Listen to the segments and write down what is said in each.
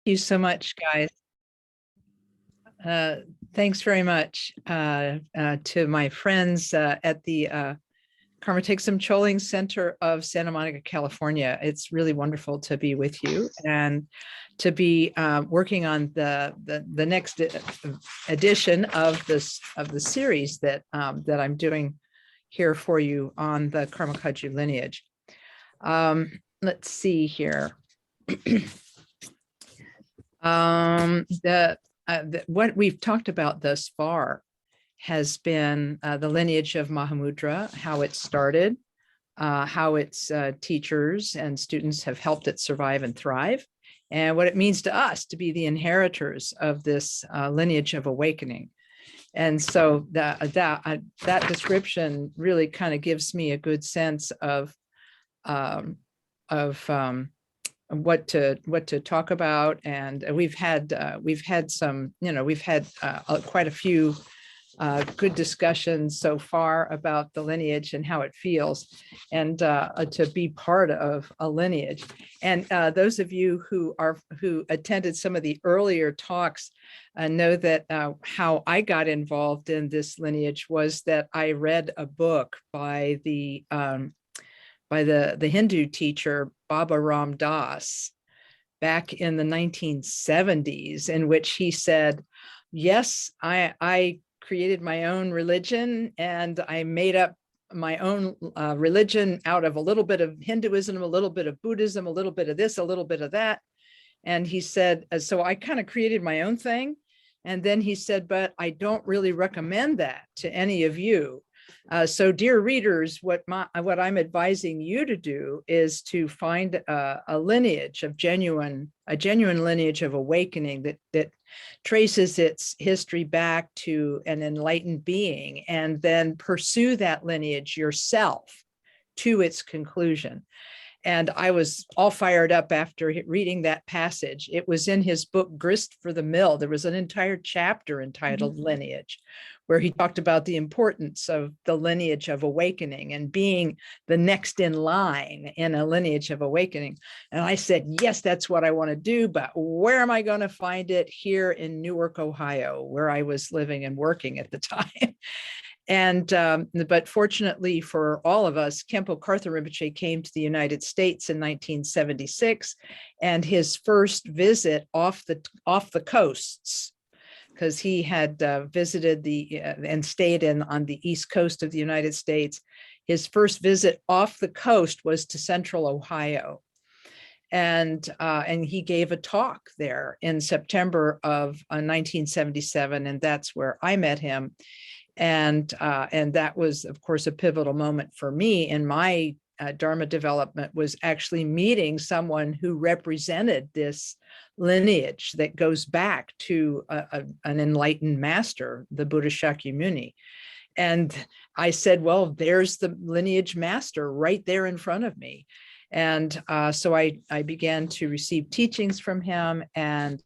you so much, guys. Thanks very much to my friends at the Thegsum Chöling Center of Santa Monica, California. It's really wonderful to be with you and to be working on the next edition of the series that that I'm doing here for you on the Kagyu lineage. Let's see here. What we've talked about thus far has been the lineage of Mahamudra, how it started, how its teachers and students have helped it survive and thrive, and what it means to us to be the inheritors of this lineage of awakening. And so that description really kind of gives me a good sense of what to talk about. And we've had some, we've had quite a few good discussions so far about the lineage and how it feels, and to be part of a lineage. And those of you who attended some of the earlier talks know that how I got involved in this lineage was that I read a book by the Hindu teacher Baba Ram Das back in the 1970s, in which he said, yes, I created my own religion and I made up my own religion out of a little bit of Hinduism, a little bit of Buddhism, a little bit of this, a little bit of that. And he said, so I kind of created my own thing. And then he said, but I don't really recommend that to any of you. So dear readers, what I'm advising you to do is to find a lineage of genuine lineage of awakening that traces its history back to an enlightened being, and then pursue that lineage yourself to its conclusion. And I was all fired up after reading that passage. It was in his book, Grist for the Mill. There was an entire chapter entitled Lineage, where he talked about the importance of the lineage of awakening and being the next in line in a lineage of awakening. And I said, yes, that's what I want to do, but where am I going to find it? Here in Newark, Ohio, where I was living and working at the time. And but fortunately for all of us, Khenpo Karthar Rinpoche came to the United States in 1976, and his first visit off the coasts, because he had visited and stayed on the East Coast of the United States. His first visit off the coast was to Central Ohio, and he gave a talk there in September of 1977, and that's where I met him. And that was, of course, a pivotal moment for me in my Dharma development, was actually meeting someone who represented this lineage that goes back to an enlightened master, the Buddha Shakyamuni. And I said, well, there's the lineage master right there in front of me. And so I began to receive teachings from him, and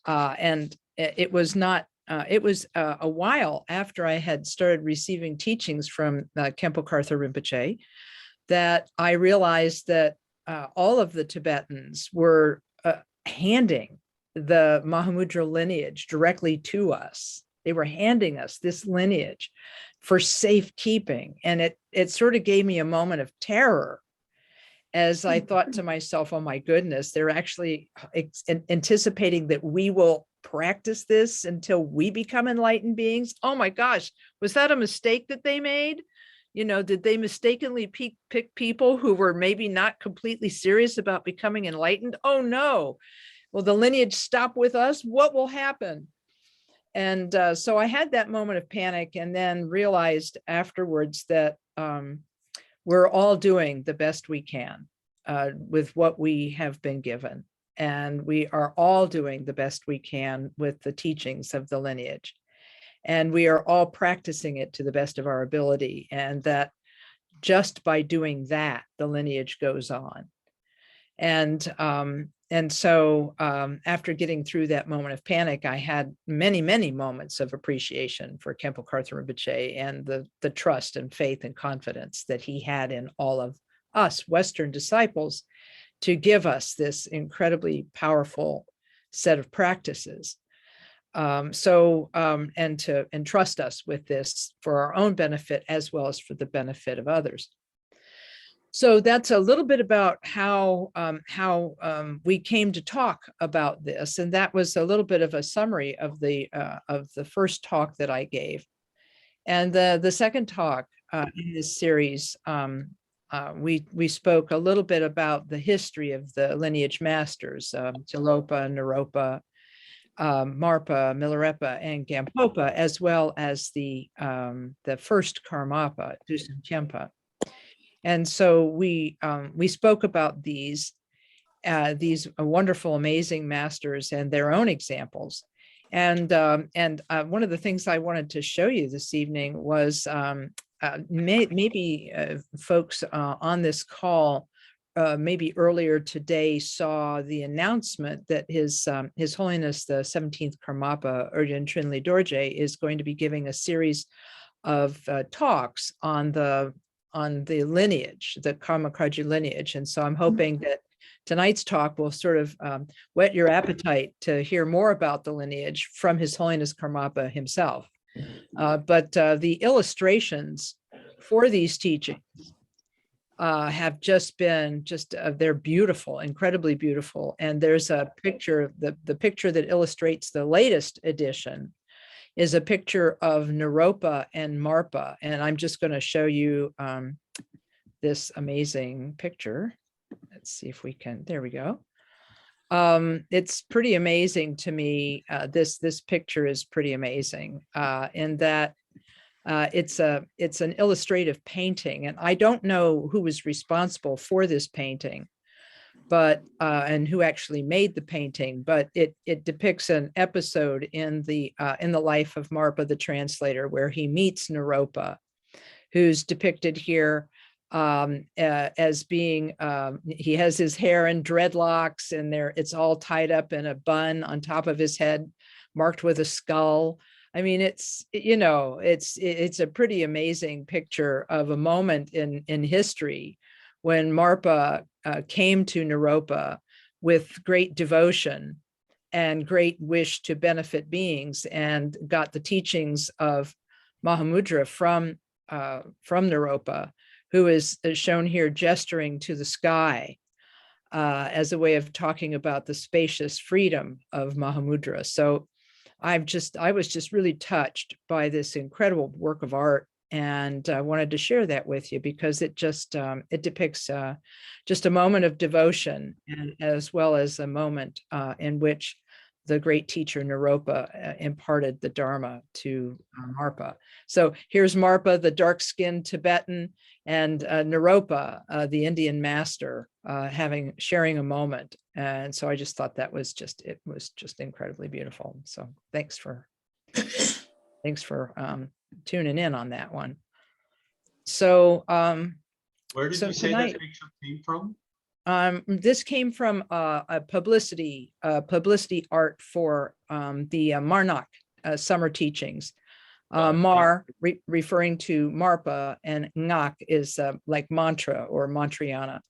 it was not. It was a while after I had started receiving teachings from Khenpo Karthar Rinpoche that I realized that all of the Tibetans were handing the Mahamudra lineage directly to us. They were handing us this lineage for safekeeping. And it sort of gave me a moment of terror, as I thought to myself, oh my goodness, they're actually anticipating that we will practice this until we become enlightened beings. Oh my gosh, was that a mistake that they made? Did they mistakenly pick people who were maybe not completely serious about becoming enlightened? Oh no, will the lineage stop with us? What will happen? And so I had that moment of panic, and then realized afterwards that we're all doing the best we can with what we have been given. And we are all doing the best we can with the teachings of the lineage. And we are all practicing it to the best of our ability. And that just by doing that, the lineage goes on. And so after getting through that moment of panic, I had many, many moments of appreciation for Khenpo Karthar Rinpoche and the trust and faith and confidence that he had in all of us Western disciples to give us this incredibly powerful set of practices. And to entrust us with this for our own benefit as well as for the benefit of others. So that's a little bit about how we came to talk about this, and that was a little bit of a summary of the first talk that I gave. And the second talk in this series, we spoke a little bit about the history of the lineage masters, Tilopa, Naropa, Marpa, Milarepa, and Gampopa, as well as the first Karmapa, Dusun Tiempa. And so we spoke about these wonderful, amazing masters and their own examples. And one of the things I wanted to show you this evening was maybe folks on this call maybe earlier today saw the announcement that His Holiness the 17th Karmapa Urgyen Trinley Dorje is going to be giving a series of talks on the lineage, the Karma Kagyu lineage. And so I'm hoping that tonight's talk will sort of whet your appetite to hear more about the lineage from His Holiness Karmapa himself. But the illustrations for these teachings have just been they're beautiful, incredibly beautiful. And there's a picture, the picture that illustrates the latest edition is a picture of Naropa and Marpa. And I'm just going to show you this amazing picture. Let's see if we can, there we go. It's pretty amazing to me. This picture is pretty amazing in that it's an illustrative painting, and I don't know who was responsible for this painting, but and who actually made the painting, but it depicts an episode in the life of Marpa the translator, where he meets Naropa, who's depicted here as being he has his hair in dreadlocks, and it's all tied up in a bun on top of his head, marked with a skull. I mean, it's a pretty amazing picture of a moment in history when Marpa came to Naropa with great devotion and great wish to benefit beings, and got the teachings of Mahamudra from Naropa, who is shown here gesturing to the sky as a way of talking about the spacious freedom of Mahamudra. So I was just really touched by this incredible work of art, and I wanted to share that with you because it just it depicts just a moment of devotion, and as well as a moment in which the great teacher Naropa imparted the Dharma to Marpa. So here's Marpa, the dark-skinned Tibetan, and Naropa, the Indian master, sharing a moment. And so I just thought it was just incredibly beautiful. So thanks for tuning in on that one. So where did you say tonight, that picture came from? This came from a publicity art for the Marnak summer teachings. Mar referring to Marpa, and Ngak is like mantra or mantrayana.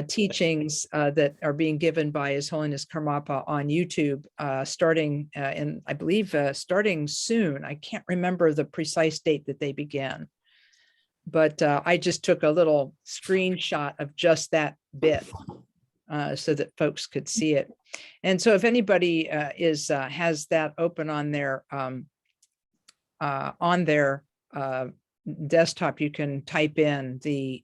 Teachings that are being given by His Holiness Karmapa on YouTube, starting I believe starting soon. I can't remember the precise date that they began, but I just took a little screenshot of just that bit so that folks could see it. And so if anybody has that open on their desktop, you can type in the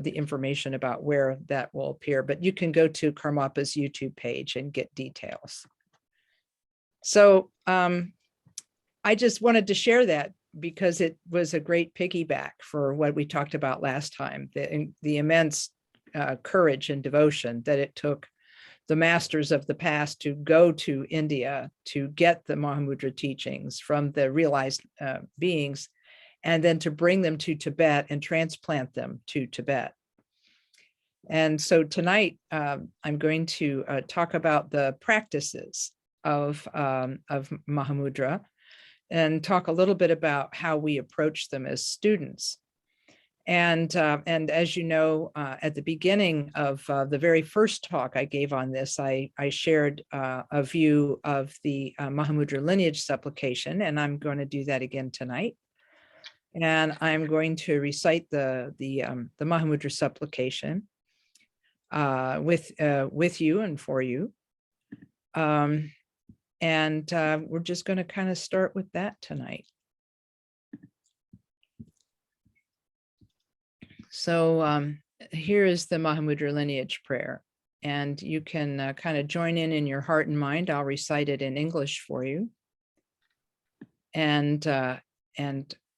information about where that will appear, but you can go to Karmapa's YouTube page and get details. So I just wanted to share that because it was a great piggyback for what we talked about last time, the immense courage and devotion that it took the masters of the past to go to India to get the Mahamudra teachings from the realized beings, and then to bring them to Tibet and transplant them to Tibet. And so tonight, I'm going to talk about the practices of Mahamudra, and talk a little bit about how we approach them as students. And as you know, at the beginning of the very first talk I gave on this, I shared a view of the Mahamudra lineage supplication, and I'm going to do that again tonight. And I'm going to recite the Mahamudra supplication with you and for you. And we're just going to kind of start with that tonight. So here is the Mahamudra lineage prayer, and you can kind of join in your heart and mind. I'll recite it in English for you. And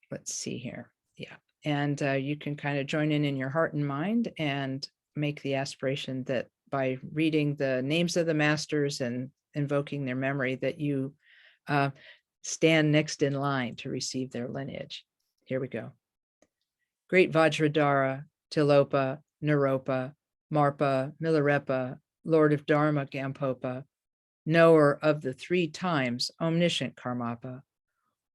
let's see here. Yeah. And you can kind of join in your heart and mind and make the aspiration that by reading the names of the masters and invoking their memory, that you stand next in line to receive their lineage. Here we go. Great Vajradhara, Tilopa, Naropa, Marpa, Milarepa, Lord of Dharma Gampopa, knower of the 3 times omniscient Karmapa,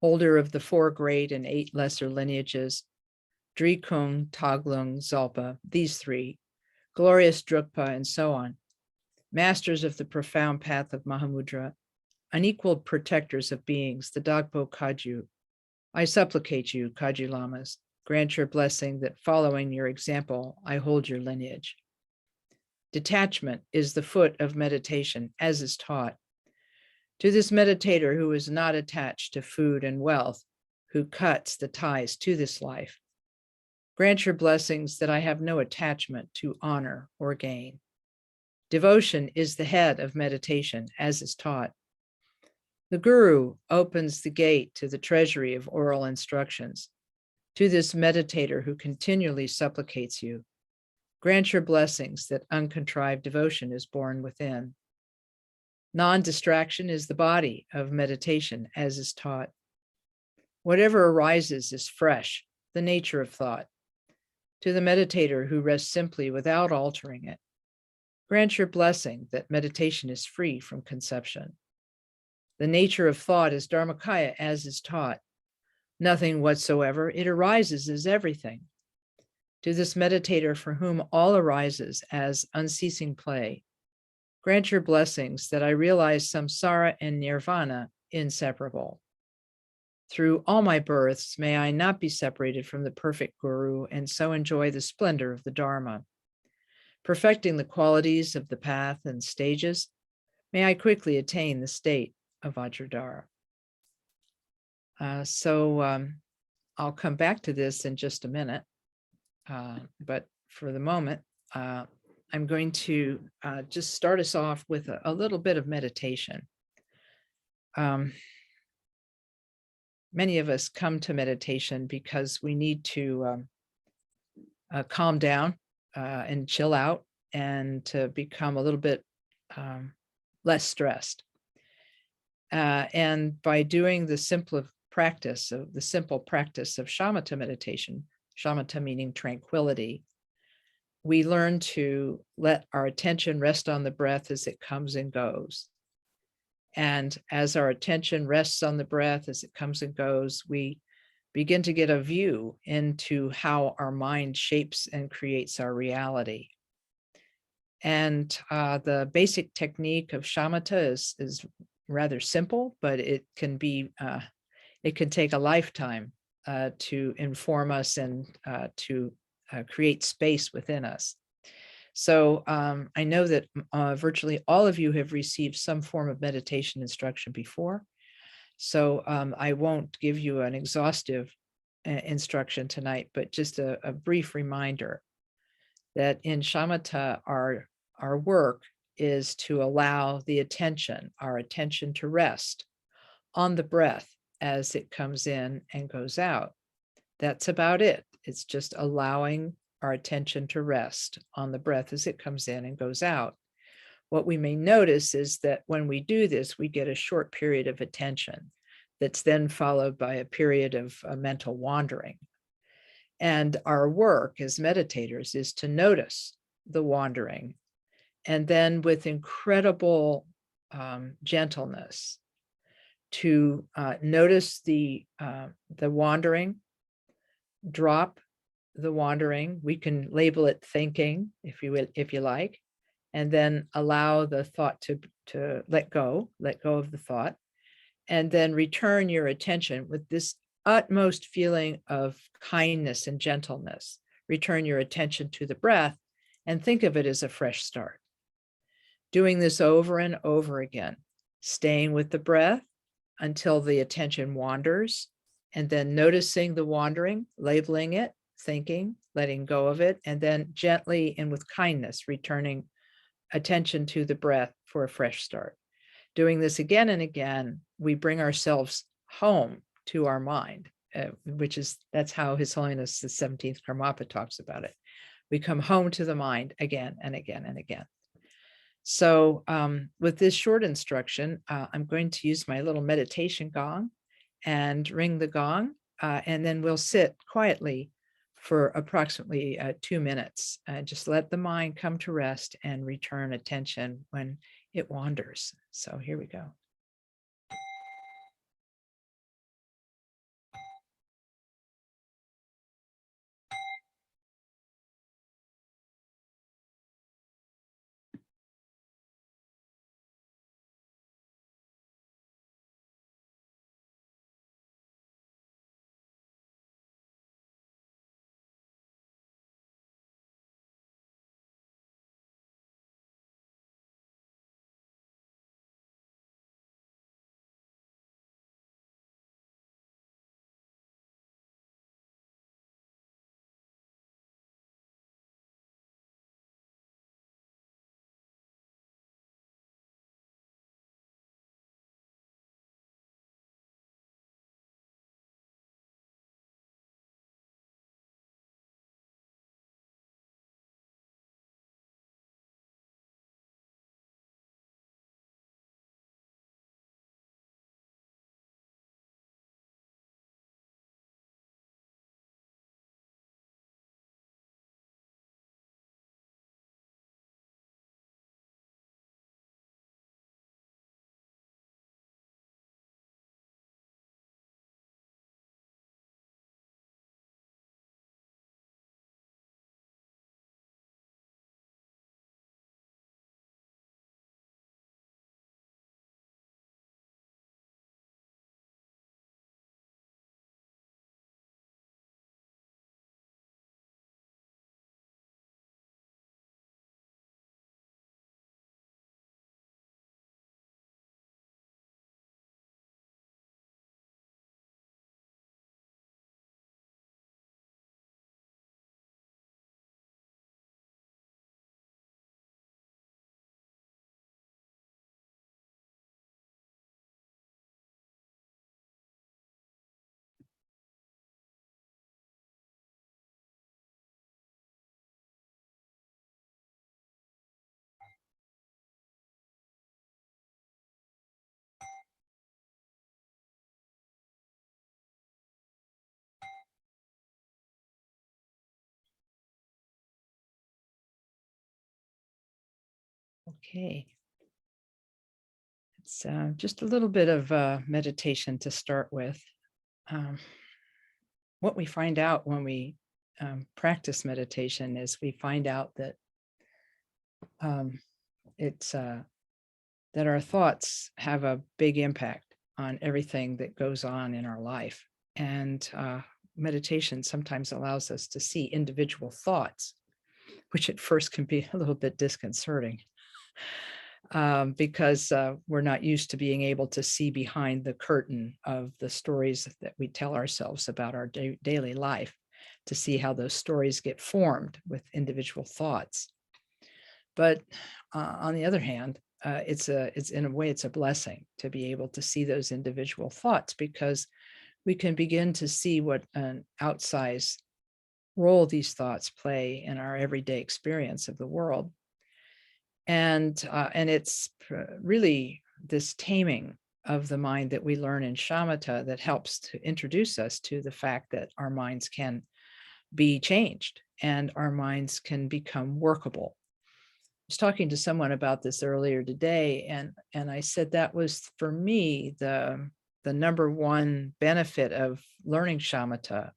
holder of the 4 great and 8 lesser lineages, Drikung, Taglung, Zalpa, these 3, glorious Drukpa, and so on, masters of the profound path of Mahamudra, unequaled protectors of beings, the Dagpo Kagyu. I supplicate you, Kagyu Lamas, grant your blessing that following your example, I hold your lineage. Detachment is the foot of meditation, as is taught. To this meditator who is not attached to food and wealth, who cuts the ties to this life, grant your blessings that I have no attachment to honor or gain. Devotion is the head of meditation, as is taught. The Guru opens the gate to the treasury of oral instructions. To this meditator who continually supplicates you, grant your blessings that uncontrived devotion is born within. Non-distraction is the body of meditation, as is taught. Whatever arises is fresh, the nature of thought. To the meditator who rests simply without altering it, grant your blessing that meditation is free from conception. The nature of thought is Dharmakaya, as is taught. Nothing whatsoever, it arises as everything. To this meditator for whom all arises as unceasing play, grant your blessings that I realize samsara and nirvana inseparable. Through all my births, may I not be separated from the perfect Guru and so enjoy the splendor of the Dharma. Perfecting the qualities of the path and stages, may I quickly attain the state of Vajradhara. I'll come back to this in just a minute, but for the moment, I'm going to just start us off with a little bit of meditation. Many of us come to meditation because we need to calm down and chill out and to become a little bit less stressed. And by doing the simple practice of shamatha meditation, shamatha meaning tranquility, we learn to let our attention rest on the breath as it comes and goes. And as our attention rests on the breath as it comes and goes, we begin to get a view into how our mind shapes and creates our reality. And the basic technique of shamatha is rather simple, but it can take a lifetime to inform us and to create space within us. So I know that virtually all of you have received some form of meditation instruction before. So I won't give you an exhaustive instruction tonight, but just a brief reminder that in shamatha, our work is to allow our attention to rest on the breath as it comes in and goes out. That's about it. It's just allowing our attention to rest on the breath as it comes in and goes out. What we may notice is that when we do this, we get a short period of attention that's then followed by a period of mental wandering. And our work as meditators is to notice the wandering, and then with incredible gentleness to notice the wandering, drop the wandering. We can label it thinking, if you will, if you like, and then allow the thought to let go of the thought, and then return your attention with this utmost feeling of kindness and gentleness. Return your attention to the breath and think of it as a fresh start. Doing this over and over again, staying with the breath until the attention wanders, and then noticing the wandering, labeling it, thinking, letting go of it, and then gently and with kindness, returning attention to the breath for a fresh start. Doing this again and again, we bring ourselves home to our mind, that's how His Holiness the 17th Karmapa talks about it. We come home to the mind again and again and again. So with this short instruction, I'm going to use my little meditation gong and ring the gong, and then we'll sit quietly for approximately 2 minutes. Just let the mind come to rest and return attention when it wanders. So here we go. Okay. It's just a little bit of meditation to start with. What we find out when we practice meditation is we find out that it's that our thoughts have a big impact on everything that goes on in our life. And meditation sometimes allows us to see individual thoughts, which at first can be a little bit disconcerting. Because we're not used to being able to see behind the curtain of the stories that we tell ourselves about our daily life, to see how those stories get formed with individual thoughts. But on the other hand, it's in a way, it's a blessing to be able to see those individual thoughts, because we can begin to see what an outsized role these thoughts play in our everyday experience of the world. And it's really this taming of the mind that we learn in shamatha that helps to introduce us to the fact that our minds can be changed and our minds can become workable. I was talking to someone about this earlier today, and I said that was, for me, the number one benefit of learning shamatha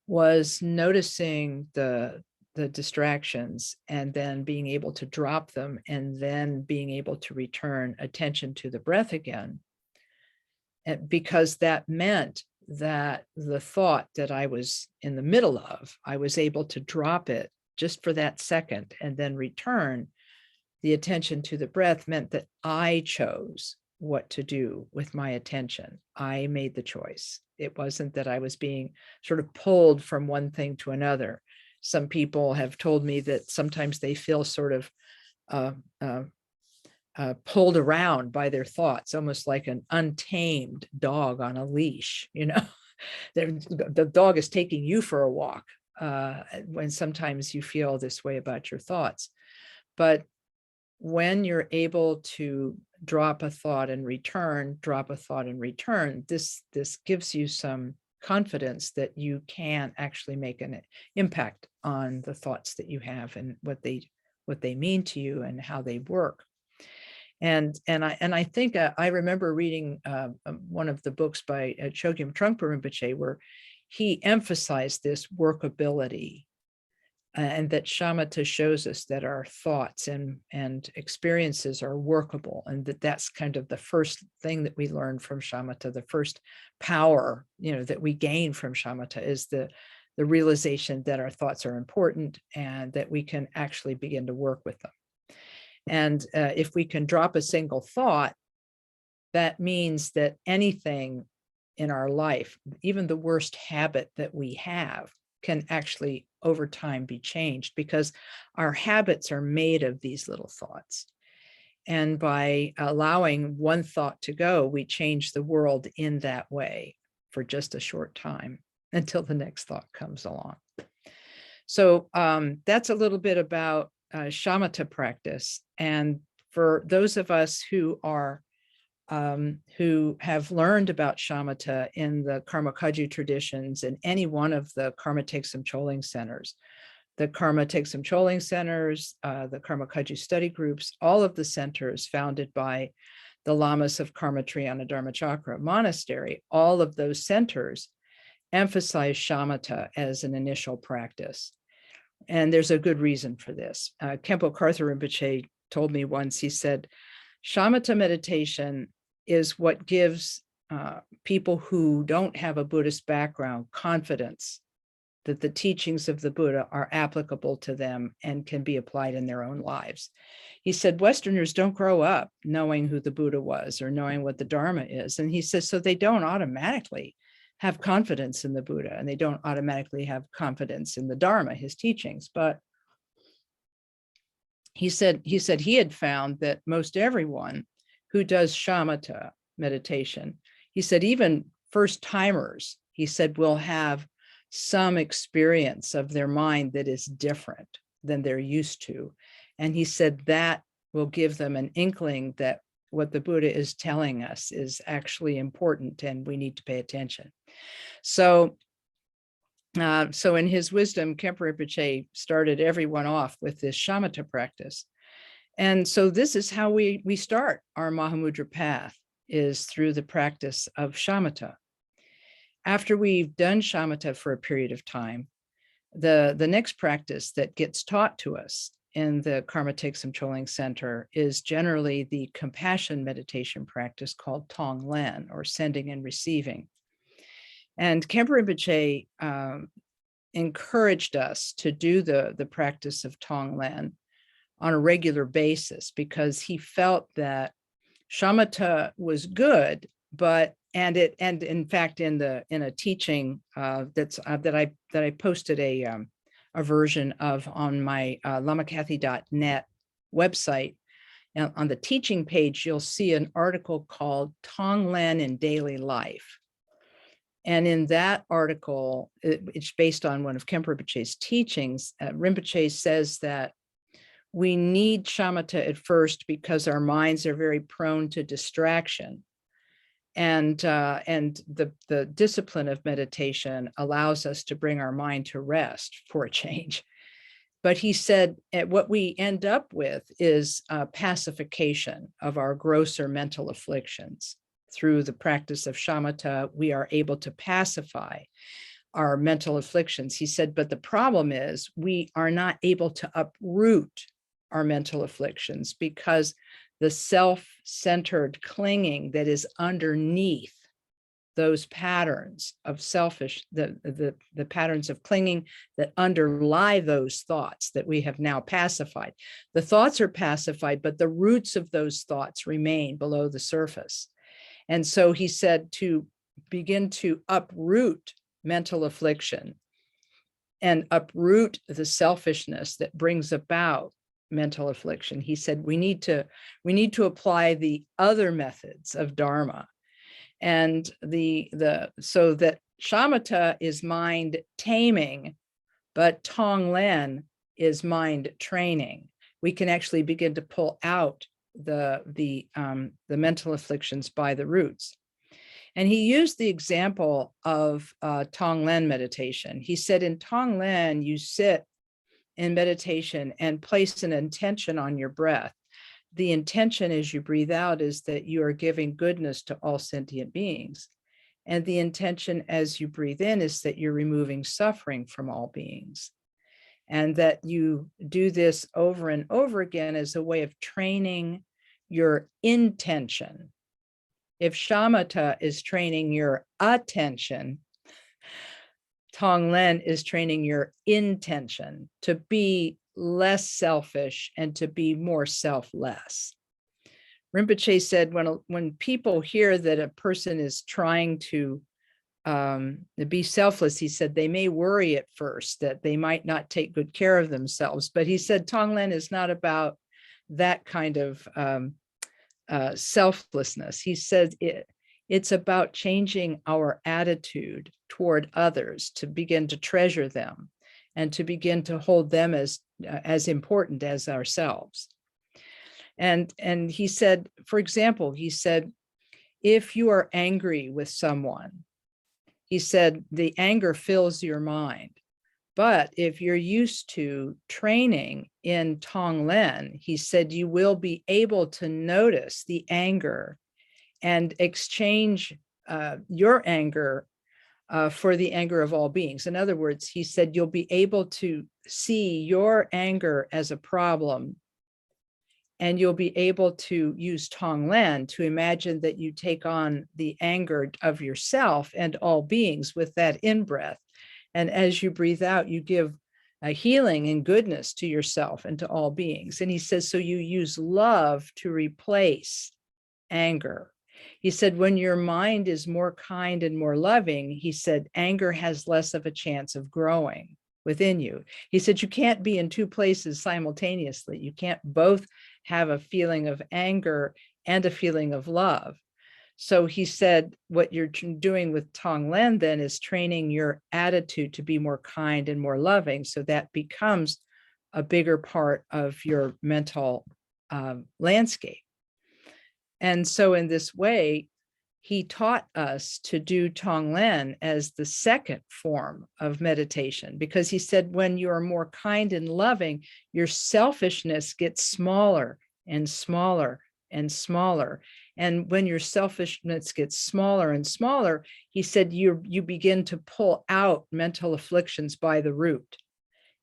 was noticing the distractions and then being able to drop them and then being able to return attention to the breath again. And because that meant that the thought that I was in the middle of, I was able to drop it just for that second and then return the attention to the breath, meant that I chose what to do with my attention. I made the choice. It wasn't that I was being sort of pulled from one thing to another. Some people have told me that sometimes they feel sort of pulled around by their thoughts, almost like an untamed dog on a leash. The dog is taking you for a walk, when sometimes you feel this way about your thoughts. But when you're able to drop a thought and return, drop a thought and return, this gives you some confidence that you can actually make an impact on the thoughts that you have and what they mean to you and how they work. And I think I remember reading one of the books by Chogyam Trungpa Rinpoche, where he emphasized this workability, and that shamatha shows us that our thoughts and experiences are workable, and that's kind of the first thing that we learn from shamatha. The first power, that we gain from shamatha is the realization that our thoughts are important and that we can actually begin to work with them. And if we can drop a single thought, that means that anything in our life, even the worst habit that we have, can actually over time be changed, because our habits are made of these little thoughts. And by allowing one thought to go, we change the world in that way for just a short time until the next thought comes along. So that's a little bit about shamatha practice. And for those of us who are who have learned about shamatha in the Karma Kagyu traditions and any one of the Karma Thegsum Chöling centers, the Karma Thegsum Chöling centers, the Karma Kagyu study groups, all of the centers founded by the Lamas of Karma Triana Dharmachakra Monastery, all of those centers emphasize shamatha as an initial practice. And there's a good reason for this. Khenpo Karthar Rinpoche told me once, he said, shamatha meditation is what gives people who don't have a Buddhist background confidence that the teachings of the Buddha are applicable to them and can be applied in their own lives. He said, Westerners don't grow up knowing who the Buddha was or knowing what the Dharma is. And he says, so they don't automatically have confidence in the Buddha, and they don't automatically have confidence in the Dharma, his teachings. But he said he had found that most everyone who does shamatha meditation, he said even first timers, he said, will have some experience of their mind that is different than they're used to. And he said that will give them an inkling that what the Buddha is telling us is actually important and we need to pay attention. So in his wisdom, Khenpo Rinpoche started everyone off with this shamatha practice. And so this is how we start our Mahamudra path, is through the practice of shamatha. After we've done shamatha for a period of time, the next practice that gets taught to us in the Karma Thegsum Chöling Center is generally the compassion meditation practice called Tong Len, or sending and receiving. And Khenpo Rinpoche encouraged us to do the practice of Tong Len on a regular basis, because he felt that shamatha was good, but and in fact in a teaching that I posted a version of on my lamakathy.net website. And on the teaching page, you'll see an article called Tong Len in Daily Life. And in that article, it's based on one of Khenpo Rinpoche's teachings. Rinpoche says that we need shamatha at first because our minds are very prone to distraction. And the discipline of meditation allows us to bring our mind to rest for a change. But he said what we end up with is pacification of our grosser mental afflictions. Through the practice of shamatha, we are able to pacify our mental afflictions. He said, but the problem is we are not able to uproot our mental afflictions because the self-centered clinging that is underneath those patterns of selfish, the patterns of clinging that underlie those thoughts that we have now pacified. The thoughts are pacified, but the roots of those thoughts remain below the surface. And so he said to begin to uproot mental affliction and uproot the selfishness that brings about mental affliction. He said we need to apply the other methods of Dharma, and so that shamatha is mind taming, but tonglen is mind training. We can actually begin to pull out the mental afflictions by the roots. And he used the example of tonglen meditation. He said in tonglen, you sit in meditation and place an intention on your breath. The intention as you breathe out is that you are giving goodness to all sentient beings. And the intention as you breathe in is that you're removing suffering from all beings. And that you do this over and over again as a way of training your intention. If shamatha is training your attention, tonglen is training your intention to be less selfish and to be more selfless. Rinpoche said when people hear that a person is trying to be selfless, he said they may worry at first that they might not take good care of themselves. But he said tonglen is not about that kind of selflessness. He said it's about changing our attitude toward others, to begin to treasure them and to begin to hold them as important as ourselves. And he said, for example, he said, if you are angry with someone, he said, the anger fills your mind. But if you're used to training in tonglen, he said, you will be able to notice the anger and exchange your anger for the anger of all beings. In other words, he said, you'll be able to see your anger as a problem, and you'll be able to use tonglen to imagine that you take on the anger of yourself and all beings with that in-breath. And as you breathe out, you give a healing and goodness to yourself and to all beings. And he says, so you use love to replace anger. He said, when your mind is more kind and more loving, he said, anger has less of a chance of growing within you. He said, you can't be in two places simultaneously. You can't both have a feeling of anger and a feeling of love. So he said, what you're doing with tonglen then is training your attitude to be more kind and more loving. So that becomes a bigger part of your mental landscape. And so in this way, he taught us to do tonglen as the second form of meditation, because he said, when you are more kind and loving, your selfishness gets smaller and smaller and smaller. And when your selfishness gets smaller and smaller, he said, you begin to pull out mental afflictions by the root.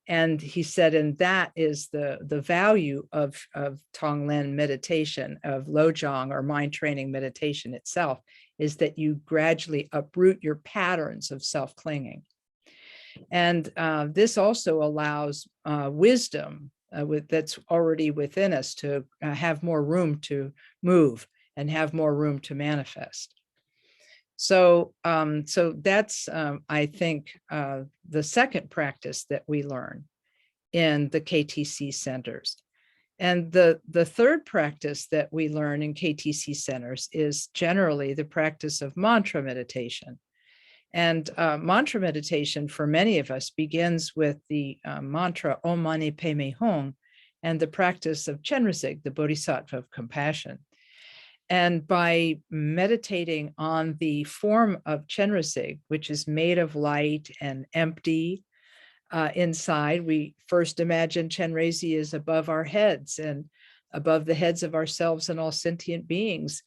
And he said, and that is the value of tonglen meditation, of lojong or mind training meditation itself, is that you gradually uproot your patterns of self-clinging. And this also allows wisdom that's already within us to have more room to move and have more room to manifest. So that's, I think, the second practice that we learn in the KTC centers. And the third practice that we learn in KTC centers is generally the practice of mantra meditation. And mantra meditation for many of us begins with the mantra Om Mani Padme Hum and the practice of Chenrezig, the Bodhisattva of compassion. And by meditating on the form of Chenrezig, which is made of light and empty inside, we first imagine Chenrezig is above our heads and above the heads of ourselves and all sentient beings,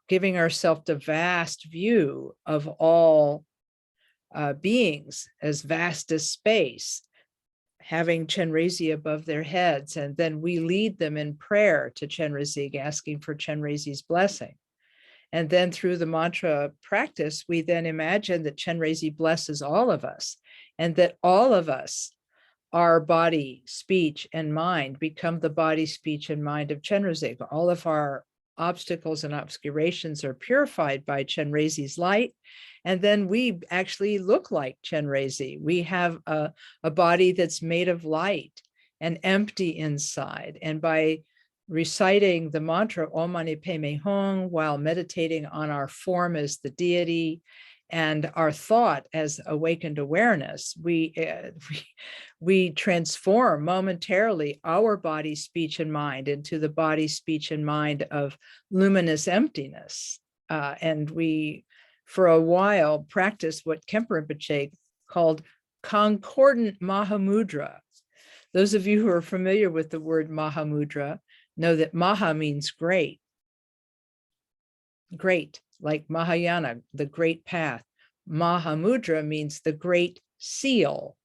giving ourselves the vast view of all beings as vast as space, having Chenrezi above their heads. And then we lead them in prayer to Chenrezi, asking for Chenrezi's blessing. And then through the mantra practice, we then imagine that Chenrezi blesses all of us, and that all of us, our body, speech, and mind, become the body, speech, and mind of Chenrezi. All of our obstacles and obscurations are purified by Chenrezi's light. And then we actually look like Chenrezi. We have a body that's made of light and empty inside. And by reciting the mantra Om Mani Padme Hum while meditating on our form as the deity and our thought as awakened awareness, we transform momentarily our body, speech, and mind into the body, speech, and mind of luminous emptiness. And we, for a while, practiced what Khenpo Rinpoche called concordant Mahamudra. Those of you who are familiar with the word Mahamudra know that Maha means great. Great, like Mahayana, the great path. Mahamudra means the great seal.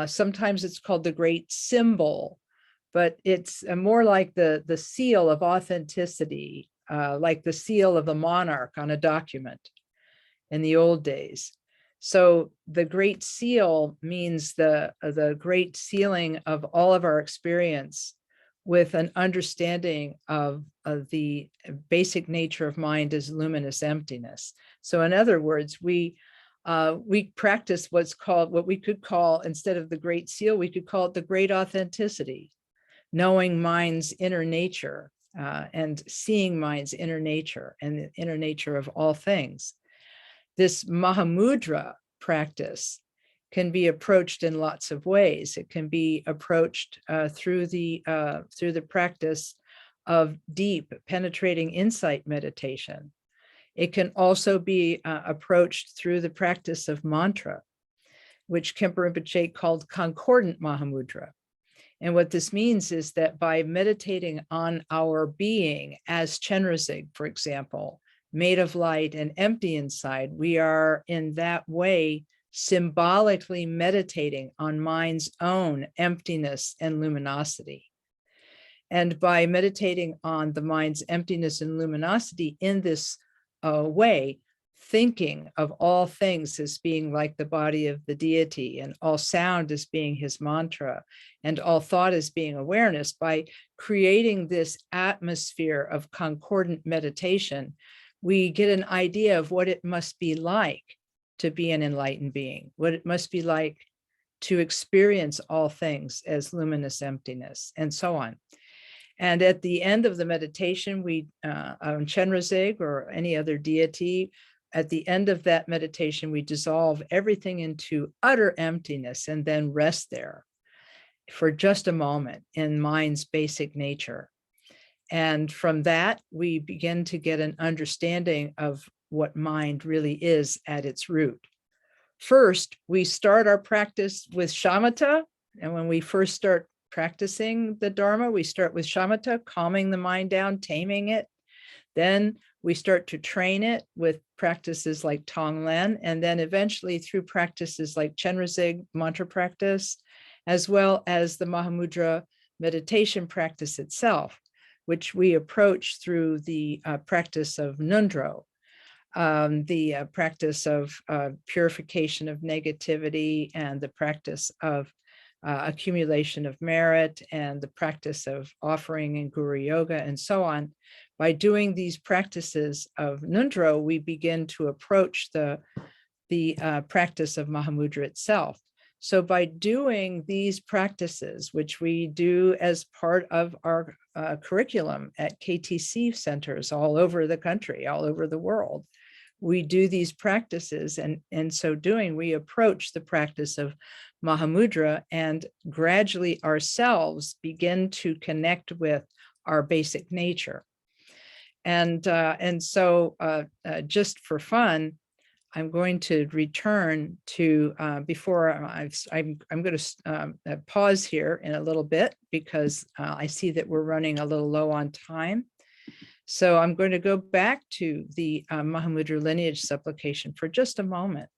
Sometimes it's called the great symbol, but it's more like the seal of authenticity, like the seal of a monarch on a document in the old days. So the great seal means the great sealing of all of our experience with an understanding of the basic nature of mind as luminous emptiness. So in other words, we practice what we could call, instead of the great seal, we could call it the great authenticity, knowing mind's inner nature and seeing mind's inner nature and the inner nature of all things. This Mahamudra practice can be approached in lots of ways. It can be approached through the practice of deep, penetrating insight meditation. It can also be approached through the practice of mantra, which Khenpo Rinpoche called concordant Mahamudra. And what this means is that by meditating on our being as Chenrezig, for example, made of light and empty inside, we are in that way symbolically meditating on mind's own emptiness and luminosity. And by meditating on the mind's emptiness and luminosity in this way, thinking of all things as being like the body of the deity, and all sound as being his mantra, and all thought as being awareness, by creating this atmosphere of concordant meditation, we get an idea of what it must be like to be an enlightened being, what it must be like to experience all things as luminous emptiness, and so on. And at the end of the meditation, we, on Chenrezig or any other deity, at the end of that meditation, we dissolve everything into utter emptiness and then rest there for just a moment in mind's basic nature. And from that, we begin to get an understanding of what mind really is at its root. First, we start our practice with shamatha. And when we first start practicing the Dharma, we start with shamatha, calming the mind down, taming it. Then we start to train it with practices like Tonglen, and then eventually through practices like Chenrezig mantra practice, as well as the Mahamudra meditation practice itself, which we approach through the practice of Nundro, the practice of purification of negativity, and the practice of accumulation of merit, and the practice of offering and Guru Yoga, and so on. By doing these practices of Nundro, we begin to approach the practice of Mahamudra itself. So by doing these practices, which we do as part of our curriculum at KTC centers all over the country, all over the world, we do these practices, and in so doing, we approach the practice of Mahamudra and gradually ourselves begin to connect with our basic nature. And so just for fun, I'm going to return to, before I'm going to pause here in a little bit, because I see that we're running a little low on time. So I'm going to go back to the Mahamudra lineage supplication for just a moment.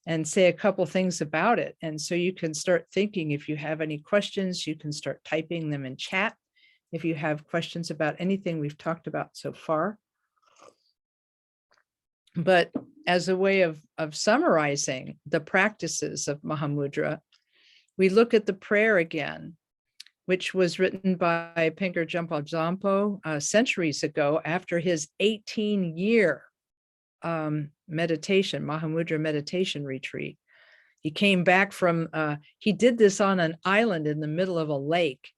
and say a couple things about it. And so you can start thinking. If you have any questions, you can start typing them in chat. If you have questions about anything we've talked about so far. But as a way of summarizing the practices of Mahamudra, we look at the prayer again, which was written by Pinker Jumpa Zampo centuries ago after his 18-year meditation, Mahamudra meditation retreat. He came back from, he did this on an island in the middle of a lake.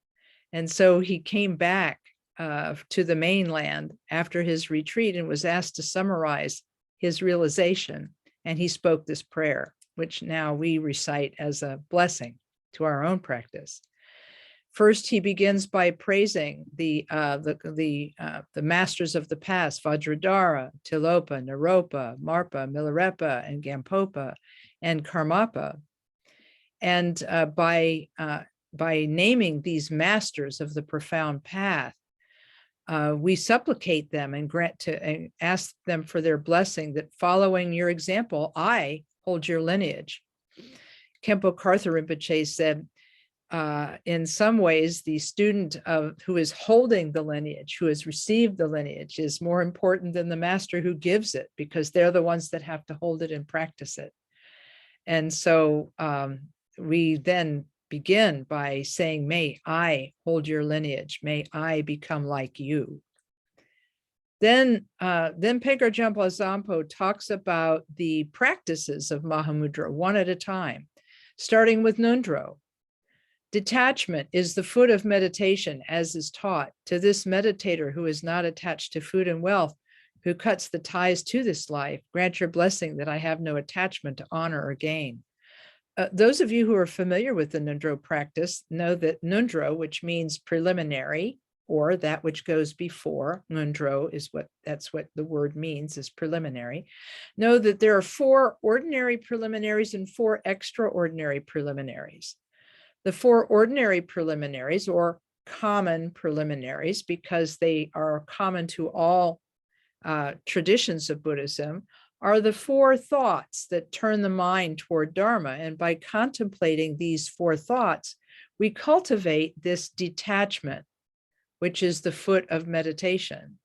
And so he came back to the mainland after his retreat and was asked to summarize his realization. And he spoke this prayer, which now we recite as a blessing to our own practice. First, he begins by praising the masters of the past: Vajradhara, Tilopa, Naropa, Marpa, Milarepa, and Gampopa, and Karmapa. And by naming these masters of the profound path, we supplicate them and ask them for their blessing that, following your example, I hold your lineage. Khenpo Karthar Rinpoche said, in some ways, the student who is holding the lineage, who has received the lineage, is more important than the master who gives it, because they're the ones that have to hold it and practice it. And so we then begin by saying, may I hold your lineage, may I become like you. Then Pinker Jumpa Zampo talks about the practices of Mahamudra one at a time, starting with Nundro. Detachment is the foot of meditation, as is taught. To this meditator who is not attached to food and wealth, who cuts the ties to this life, grant your blessing that I have no attachment to honor or gain. Those of you who are familiar with the Nundro practice know that Nundro, which means preliminary, or that which goes before, Nundro is that's what the word means, is preliminary. Know that there are 4 ordinary preliminaries and 4 extraordinary preliminaries. The 4 ordinary preliminaries, or common preliminaries, because they are common to all traditions of Buddhism, are the 4 thoughts that turn the mind toward Dharma. And by contemplating these 4 thoughts, we cultivate this detachment, which is the foot of meditation.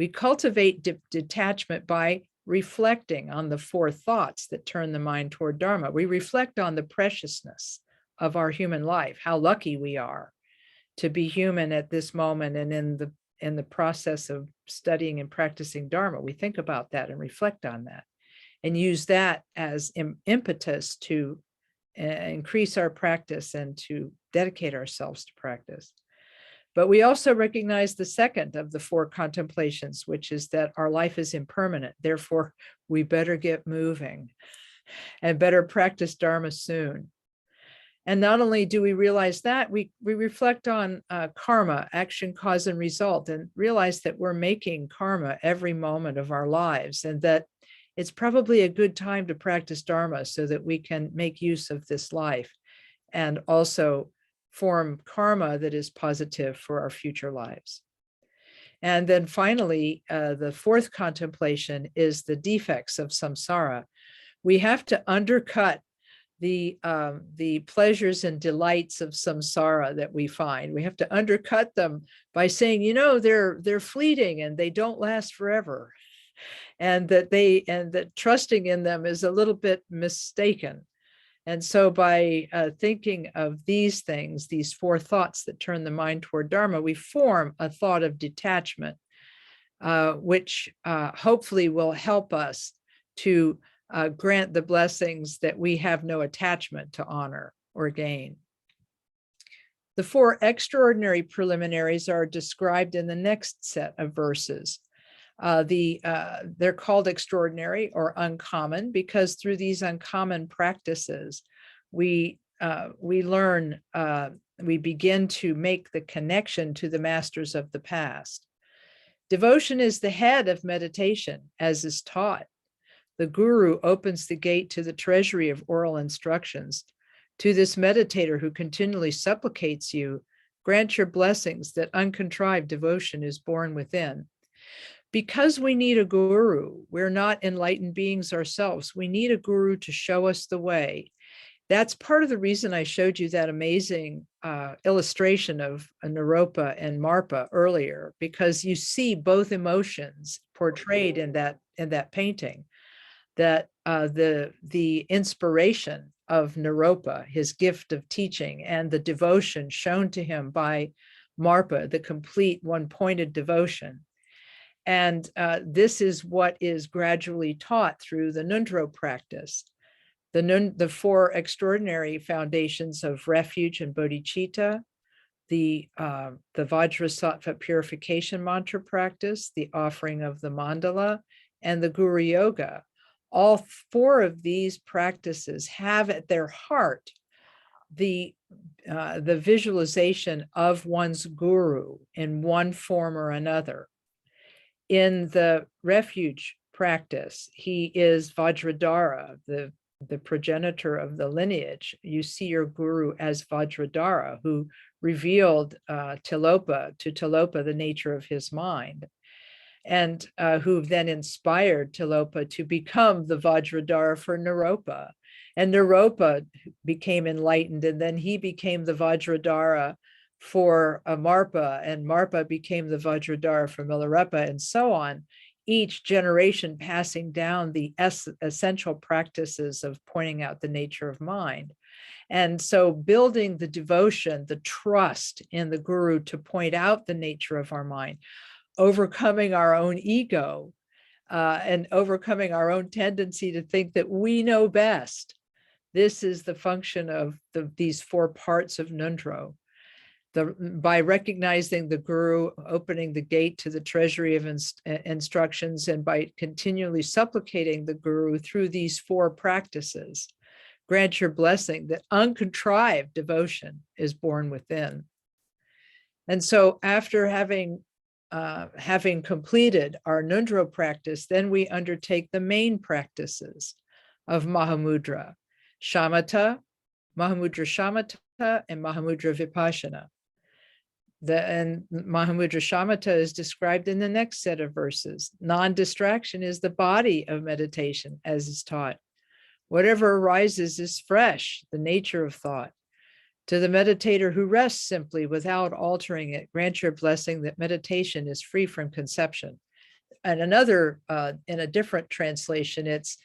We cultivate detachment by reflecting on the 4 thoughts that turn the mind toward Dharma. We reflect on the preciousness of our human life, how lucky we are to be human at this moment and in the process of studying and practicing Dharma. We think about that and reflect on that and use that as impetus to increase our practice and to dedicate ourselves to practice. But we also recognize the second of the 4 contemplations, which is that our life is impermanent. Therefore, we better get moving and better practice Dharma soon. And not only do we realize that, we reflect on karma, action, cause, and result, and realize that we're making karma every moment of our lives, and that it's probably a good time to practice Dharma so that we can make use of this life and also form karma that is positive for our future lives. And then finally, the 4th contemplation is the defects of samsara. We have to undercut the pleasures and delights of samsara that we find. We have to undercut them by saying, you know, they're fleeting and they don't last forever, and that trusting in them is a little bit mistaken. And so by thinking of these things, these 4 thoughts that turn the mind toward Dharma, we form a thought of detachment, which hopefully will help us to grant the blessings that we have no attachment to honor or gain. The 4 extraordinary preliminaries are described in the next set of verses. They're called extraordinary or uncommon because through these uncommon practices, we learn, we begin to make the connection to the masters of the past. Devotion is the head of meditation, as is taught. The guru opens the gate to the treasury of oral instructions. To this meditator who continually supplicates you, grant your blessings that uncontrived devotion is born within. Because we need a guru, we're not enlightened beings ourselves. We need a guru to show us the way. That's part of the reason I showed you that amazing illustration of Naropa and Marpa earlier, because you see both emotions portrayed in that painting. That the inspiration of Naropa, his gift of teaching, and the devotion shown to him by Marpa, the complete one-pointed devotion. And this is what is gradually taught through the Nundro practice. The four extraordinary foundations of refuge and bodhicitta, the Vajrasattva purification mantra practice, the offering of the mandala, and the Guru Yoga. All four of these practices have at their heart the visualization of one's guru in one form or another. In the refuge practice, he is Vajradhara, the progenitor of the lineage. You see your guru as Vajradhara, who revealed to Tilopa the nature of his mind, and who then inspired Tilopa to become the Vajradhara for Naropa. And Naropa became enlightened, and then he became the Vajradhara for Marpa, and Marpa became the Vajradhara for Milarepa, and so on, each generation passing down the essential practices of pointing out the nature of mind. And so building the devotion, the trust in the guru to point out the nature of our mind, overcoming our own ego, and overcoming our own tendency to think that we know best. This is the function of these four parts of Nundro. By recognizing the guru, opening the gate to the treasury of instructions, and by continually supplicating the guru through these four practices, grant your blessing that uncontrived devotion is born within. And so after having completed our Nundro practice, then we undertake the main practices of Mahamudra, Shamatha, Mahamudra Shamatha, and Mahamudra Vipassana. And Mahamudra Shamatha is described in the next set of verses. Non-distraction is the body of meditation, as is taught. Whatever arises is fresh, the nature of thought. To the meditator who rests simply without altering it, grant your blessing that meditation is free from conception. And another, in a different translation, it's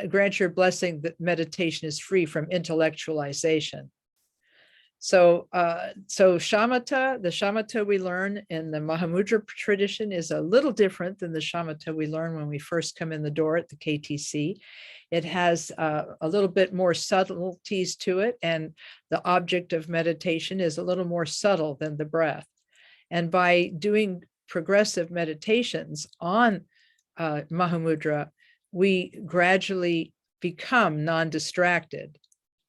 grant your blessing that meditation is free from intellectualization. So shamatha, the shamatha we learn in the Mahamudra tradition is a little different than the shamatha we learn when we first come in the door at the KTC. It has a little bit more subtleties to it, and the object of meditation is a little more subtle than the breath. And by doing progressive meditations on Mahamudra, we gradually become non-distracted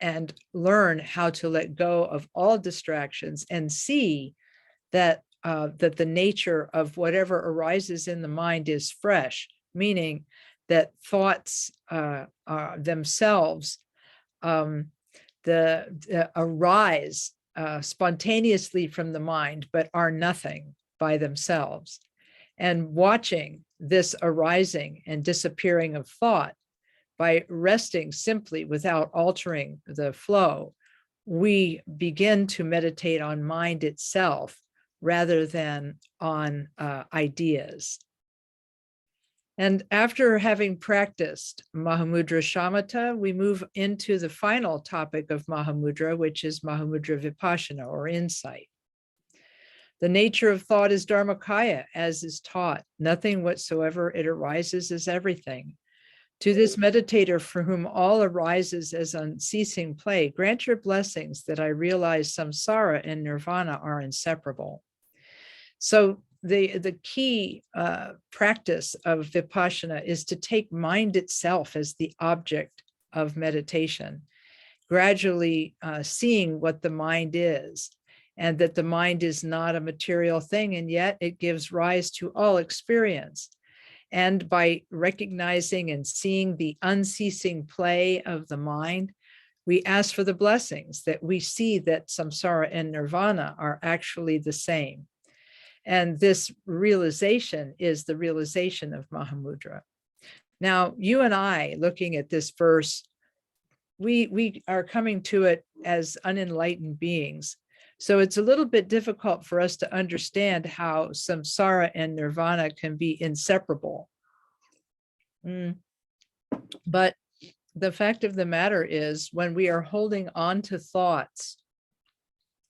and learn how to let go of all distractions and see that the nature of whatever arises in the mind is fresh, meaning that thoughts themselves arise spontaneously from the mind, but are nothing by themselves. And watching this arising and disappearing of thought, by resting simply without altering the flow, we begin to meditate on mind itself rather than on ideas. And after having practiced Mahamudra Shamatha, we move into the final topic of Mahamudra, which is Mahamudra Vipassana, or insight. The nature of thought is Dharmakaya, as is taught. Nothing whatsoever it arises is everything. To this meditator for whom all arises as unceasing play, grant your blessings that I realize samsara and nirvana are inseparable. So the key practice of Vipassana is to take mind itself as the object of meditation, gradually seeing what the mind is, and that the mind is not a material thing, and yet it gives rise to all experience. And by recognizing and seeing the unceasing play of the mind, we ask for the blessings that we see that samsara and nirvana are actually the same. And this realization is the realization of Mahamudra. Now, you and I, looking at this verse, we are coming to it as unenlightened beings. So it's a little bit difficult for us to understand how samsara and nirvana can be inseparable. But the fact of the matter is, when we are holding on to thoughts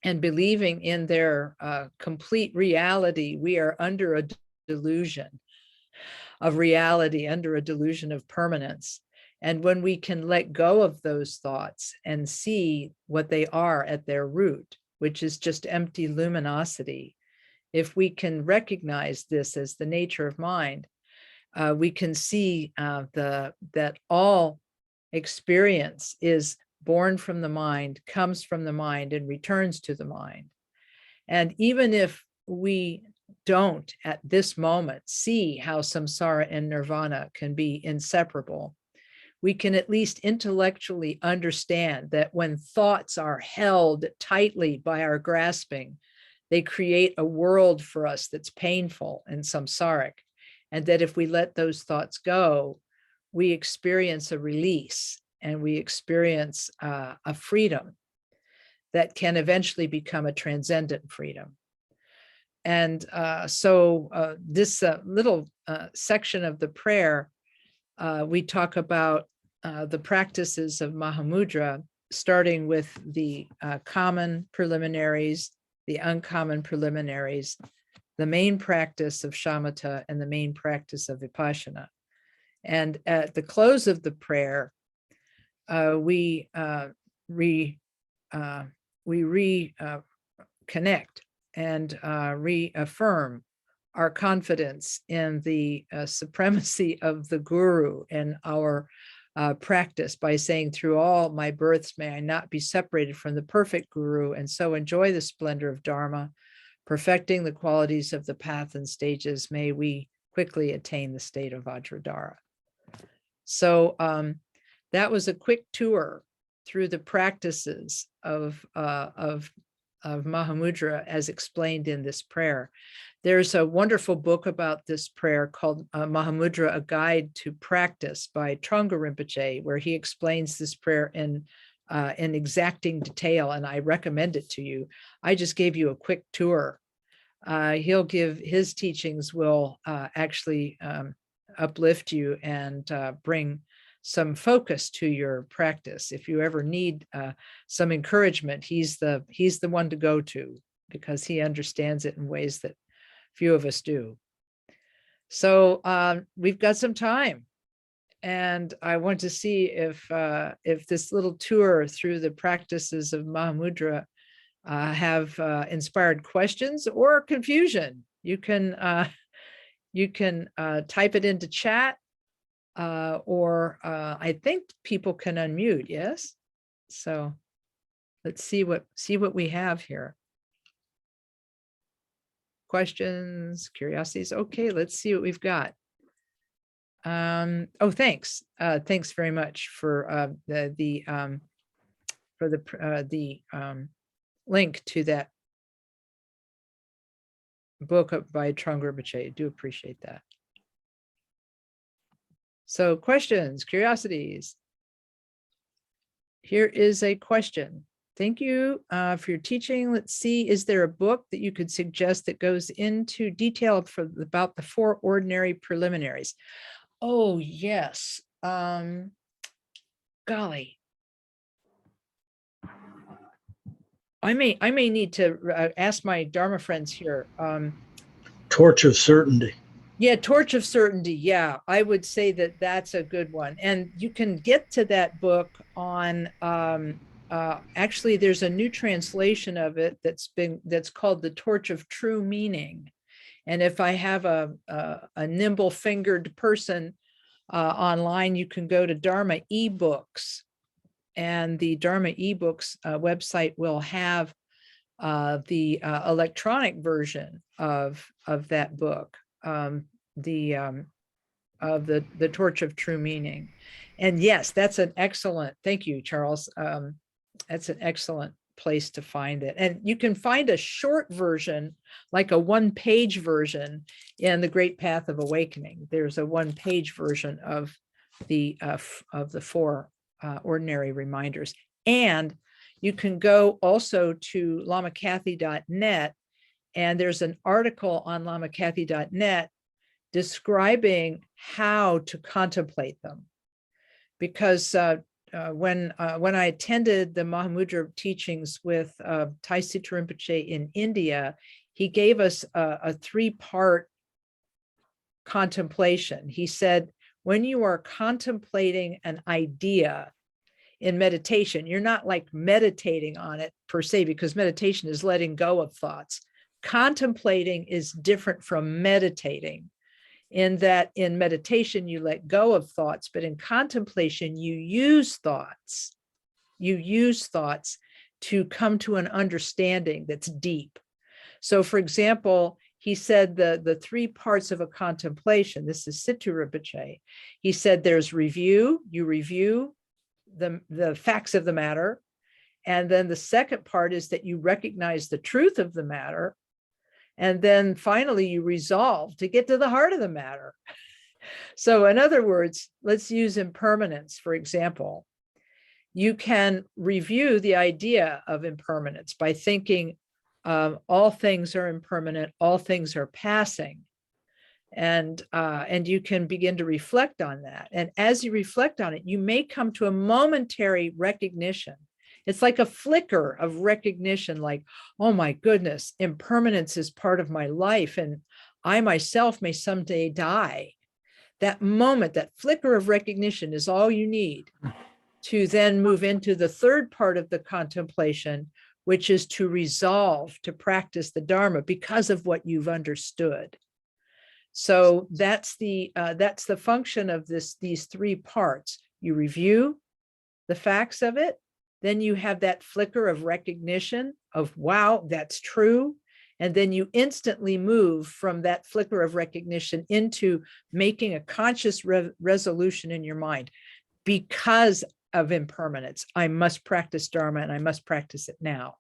and believing in their complete reality, we are under a delusion of reality, under a delusion of permanence. And when we can let go of those thoughts and see what they are at their root, which is just empty luminosity, if we can recognize this as the nature of mind, we can see that all experience is born from the mind, comes from the mind, and returns to the mind. And even if we don't at this moment see how samsara and nirvana can be inseparable, we can at least intellectually understand that when thoughts are held tightly by our grasping, they create a world for us that's painful and samsaric. And that if we let those thoughts go, we experience a release, and we experience a freedom that can eventually become a transcendent freedom. And so this little section of the prayer, we talk about the practices of Mahamudra, starting with the common preliminaries, the uncommon preliminaries, the main practice of shamatha, and the main practice of vipassana. And at the close of the prayer, we reconnect and reaffirm our confidence in the supremacy of the guru and our practice by saying, through all my births, may I not be separated from the perfect guru, and so enjoy the splendor of Dharma, perfecting the qualities of the path and stages. May we quickly attain the state of Vajradhara. So that was a quick tour through the practices of Mahamudra as explained in this prayer. There's a wonderful book about this prayer called Mahamudra, A Guide to Practice by Trungpa Rinpoche, where he explains this prayer in exacting detail, and I recommend it to you. I just gave you a quick tour. He'll give his teachings will actually uplift you and bring some focus to your practice. If you ever need some encouragement, he's the one to go to, because he understands it in ways that few of us do. So we've got some time, and I want to see if this little tour through the practices of Mahamudra have inspired questions or confusion. You can type it into chat, or I think people can unmute. Yes. So let's see what we have here. Questions, curiosities. Okay, let's see what we've got. Oh, thanks. Thanks very much for the link to that book by Trungpa Rinpoche. I do appreciate that. So questions, curiosities. Here is a question. Thank you for your teaching. Let's see, is there a book that you could suggest that goes into detail about the 4 ordinary preliminaries? Oh, yes. Golly. I may need to ask my Dharma friends here. Torch of Certainty. Yeah, Torch of Certainty. Yeah, I would say that that's a good one. And you can get to that book on, actually, there's a new translation of it that's called The Torch of True Meaning. And if I have a nimble-fingered person online, you can go to Dharma eBooks, and the Dharma eBooks website will have the electronic version of that book, of the Torch of True Meaning. And yes, that's an excellent, thank you, Charles. That's an excellent place to find it. And you can find a short version, like a one-page version in The Great Path of Awakening. There's a one-page version of the four ordinary reminders. And you can go also to lamakathy.net, and there's an article on lamakathy.net describing how to contemplate them. Because when I attended the Mahamudra teachings with Tai Sita Rinpoche in India, he gave us a three-part contemplation. He said, when you are contemplating an idea in meditation, you're not like meditating on it per se, because meditation is letting go of thoughts. Contemplating is different from meditating, in that in meditation, you let go of thoughts, but in contemplation, you use thoughts. You use thoughts to come to an understanding that's deep. So for example, he said the three parts of a contemplation, this is Situ Rinpoche. He said there's review, you review the facts of the matter. And then the second part is that you recognize the truth of the matter. And then finally, you resolve to get to the heart of the matter. So in other words, let's use impermanence, for example. You can review the idea of impermanence by thinking all things are impermanent, all things are passing. And you can begin to reflect on that. And as you reflect on it, you may come to a momentary recognition. It's like a flicker of recognition, like, oh my goodness, impermanence is part of my life, and I myself may someday die. That moment, that flicker of recognition is all you need to then move into the third part of the contemplation, which is to resolve to practice the Dharma because of what you've understood. So that's the function of these three parts. You review the facts of it. Then you have that flicker of recognition of, wow, that's true. And then you instantly move from that flicker of recognition into making a conscious resolution in your mind. Because of impermanence, I must practice Dharma, and I must practice it now.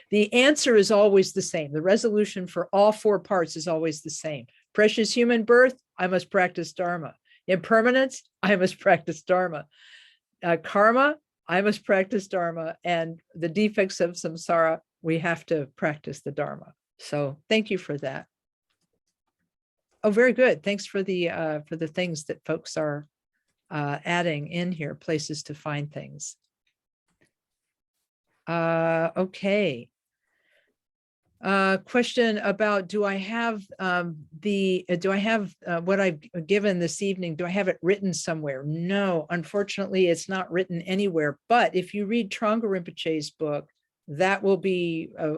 The answer is always the same. The resolution for all four parts is always the same. Precious human birth, I must practice Dharma. Impermanence, I must practice Dharma. Karma, I must practice Dharma, and the defects of samsara, we have to practice the Dharma. So thank you for that. Oh, very good. Thanks for the things that folks are adding in here, places to find things. Okay. Question about, do I have what I've given this evening? Do I have it written somewhere? No, unfortunately, it's not written anywhere. But if you read Trungpa Rinpoche's book, that will be a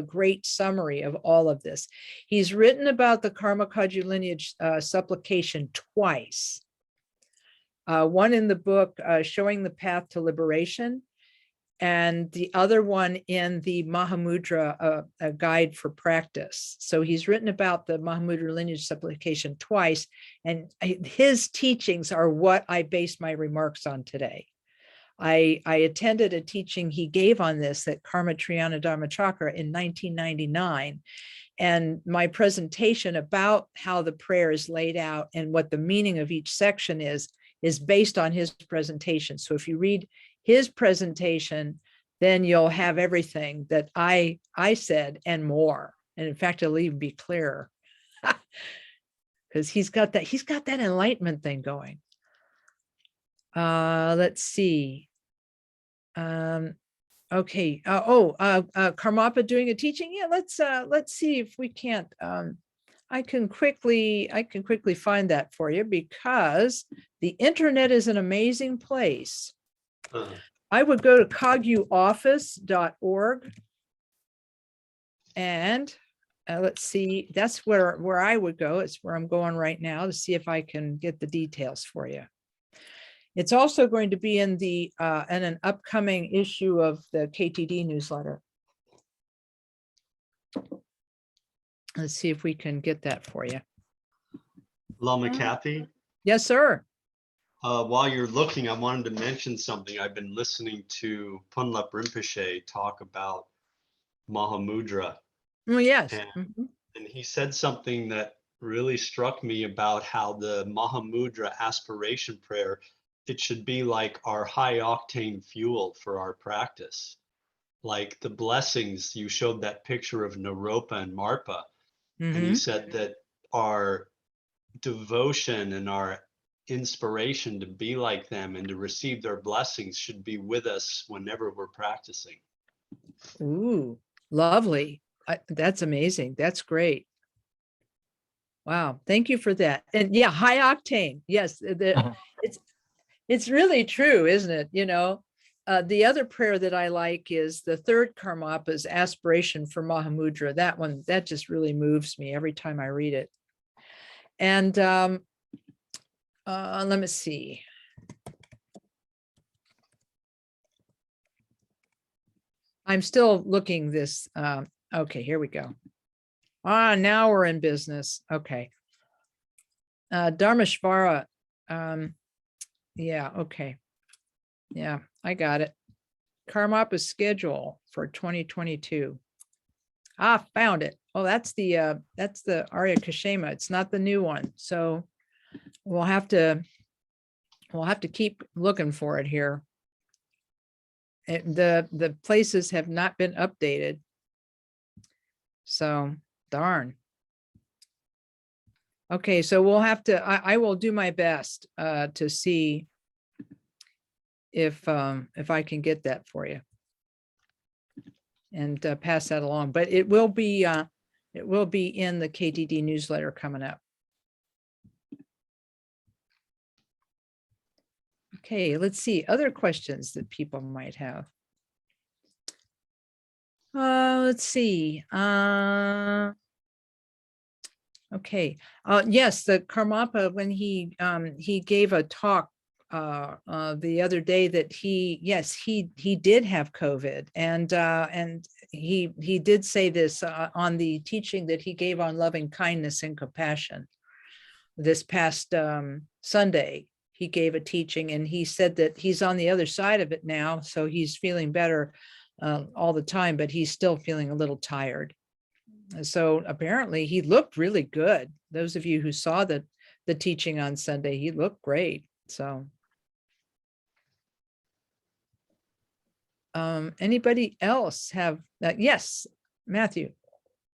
great summary of all of this. He's written about the Karma Kagyu Lineage supplication twice. One in the book, Showing the Path to Liberation, and the other one in the Mahamudra, a guide for practice. So he's written about the Mahamudra lineage supplication twice, and his teachings are what I base my remarks on today. I attended a teaching he gave on this at Karma Triyana Dharma Chakra in 1999. And my presentation about how the prayer is laid out and what the meaning of each section is based on his presentation. So if you read his presentation, then you'll have everything that I said and more. And in fact, it'll even be clearer because he's got that enlightenment thing going. Let's see. Okay. Karmapa doing a teaching. Yeah, let's see if we can't. I can quickly find that for you, because the internet is an amazing place. I would go to kagyuoffice.org, and let's see, that's where I would go. It's where I'm going right now to see if I can get the details for you. It's also going to be in an upcoming issue of the KTD newsletter. Let's see if we can get that for you. Lama Kathy, Yes, sir. While you're looking, I wanted to mention something. I've been listening to Punlap Rinpoche talk about Mahamudra, Oh, yes. and, Mhm. and he said something that really struck me about how the Mahamudra aspiration prayer, it should be like our high octane fuel for our practice. Like the blessings, you showed that picture of Naropa and Marpa, and you Mhm. said that our devotion and our inspiration to be like them and to receive their blessings should be with us whenever we're practicing. Ooh, lovely. That's amazing. That's great. Wow. Thank you for that. And yeah, high octane. Yes, it's it's really true, isn't it? The other prayer that I like is the third Karmapa's aspiration for Mahamudra. That one, that just really moves me every time I read it. And let me see. I'm still looking this. Okay, here we go. Now we're in business. Okay. Dharmeshvara. Yeah, okay. Yeah, I got it. Karmapa's schedule for 2022. Found it. Oh, that's the Arya Kashema. It's not the new one. So we'll have to keep looking for it here. The places have not been updated. So darn. Okay, so we'll have to, I will do my best to see if I can get that for you and pass that along. But it will be in the KDD newsletter coming up. Okay, let's see other questions that people might have. Let's see. Okay. Yes, the Karmapa, when he gave a talk the other day that he did have COVID, and he did say this on the teaching that he gave on loving kindness and compassion this past Sunday. He gave a teaching and he said that he's on the other side of it now, so he's feeling better all the time, but he's still feeling a little tired. So apparently he looked really good. Those of you who saw the teaching on Sunday, he looked great. So anybody else have that? Yes, Matthew.